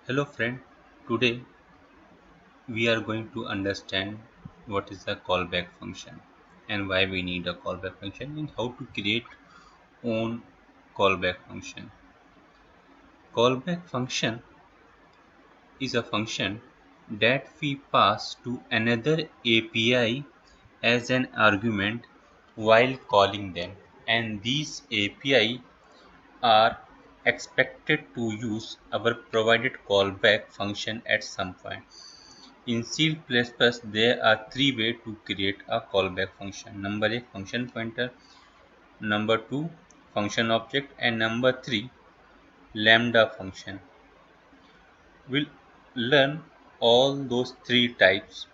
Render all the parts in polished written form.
Hello friend, today we are going to understand what is a callback function and why we need a callback function and how to create own callback function. Callback function is a function that we pass to another API as an argument while calling them, and these API are expected to use our provided callback function at some point. In C++, there are three ways to create a callback function. Number 1, function pointer. Number 2, function object. And number 3, lambda function. We'll learn all those three types.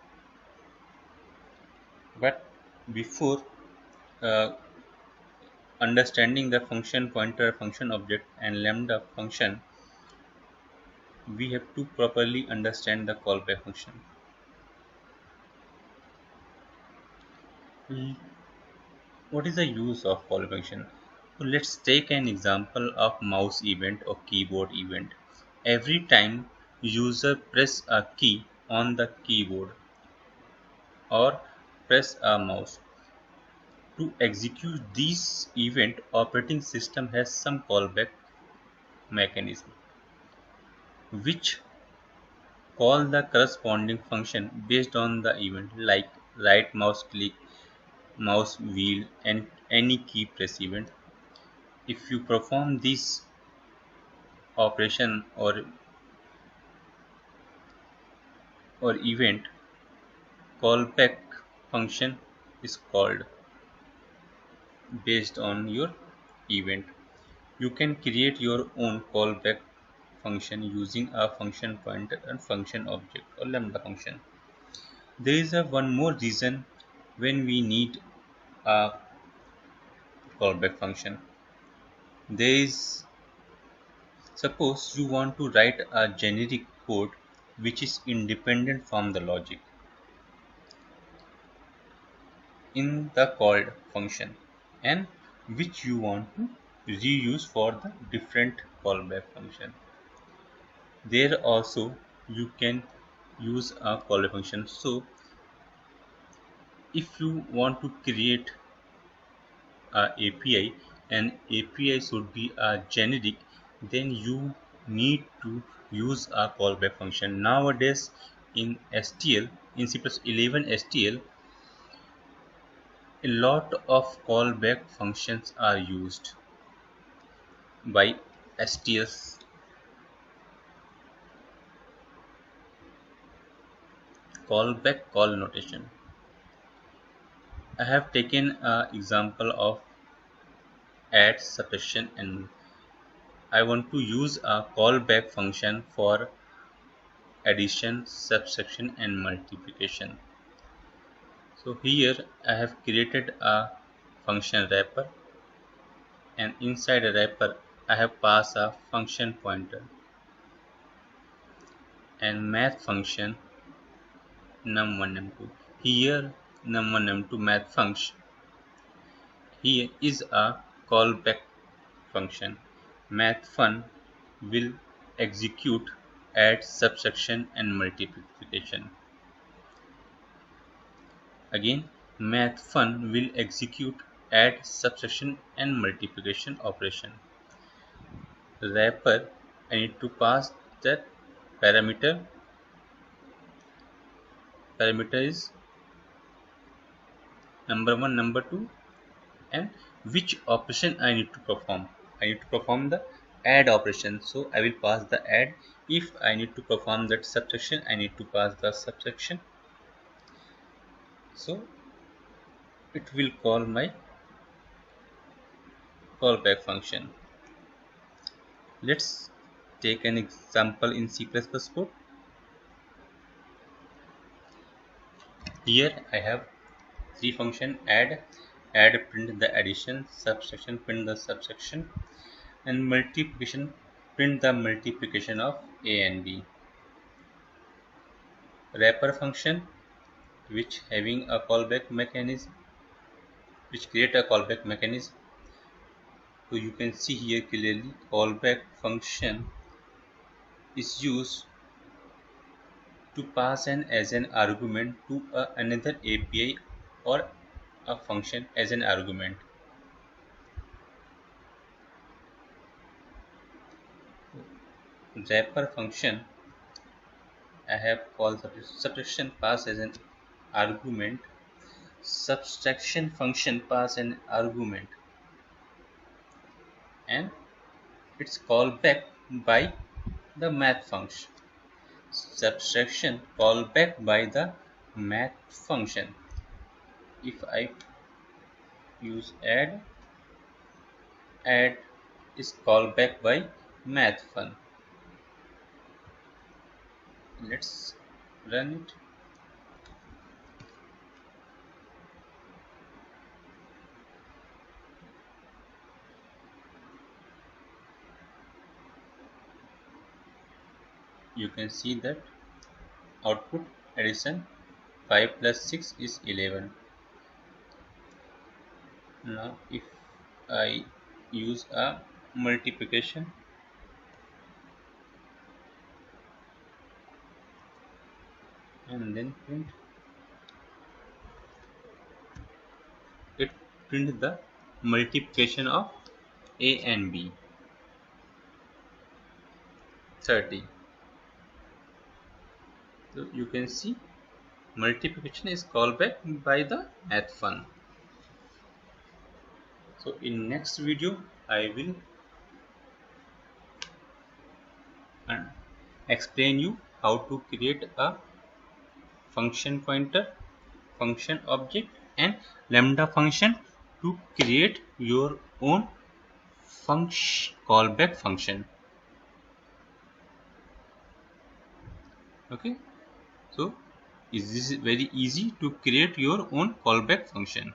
But before uh, understanding the function pointer, function object, and lambda function, we have to properly understand the callback function. What is the use of callback function? So let's take an example of mouse event or keyboard event. Every time user press a key on the keyboard or press a mouse, to execute this event, operating system has some callback mechanism which call the corresponding function based on the event, like right mouse click, mouse wheel, and any key press event. If you perform this operation or event, callback function is called based on your event. You can create your own callback function using a function pointer and function object or lambda function. There is a one more reason when we need a callback function. There is, suppose you want to write a generic code which is independent from the logic in the called function, and which you want to reuse for the different callback function. There also you can use a callback function. So if you want to create a API, and API should be a generic, then you need to use a callback function. Nowadays in STL, in C++11 STL, a lot of callback functions are used by STS. Callback call notation. I have taken an example of add, subtraction, and I want to use a callback function for addition, subtraction, and multiplication. So here I have created a function wrapper, and inside a wrapper I have passed a function pointer and math function num1 num2. Here num1 num2 math function here is a callback function. Math_fun will execute add, subtraction, and multiplication. Again, math_fun will execute add, subtraction, and multiplication operation. Wrapper, I need to pass that parameter. Parameter is number 1, number 2, and which operation I need to perform. I need to perform the add operation, so I will pass the add. If I need to perform that subtraction, I need to pass the subtraction. So it will call my callback function. Let's take an example in C++ code. Here I have three function: add print the addition, subtraction print the subtraction, and multiplication print the multiplication of a and b. Wrapper function which having a callback mechanism, which create a callback mechanism. So you can see here clearly callback function is used to pass as an argument to another API or a function as an argument. Wrapper function I have called subtraction pass as an argument. Subtraction function pass an argument, and it's called back by the math function. Subtraction called back by the math function. If I use add is called back by math fun. Let's run it. You can see that output addition 5 plus 6 is 11. Now if I use a multiplication, and then print, it print the multiplication of A and B, 30. So you can see multiplication is called back by the math fun. So in next video I will explain you how to create a function pointer, function object, and lambda function to create your own callback function. Okay, so this is very easy to create your own callback function.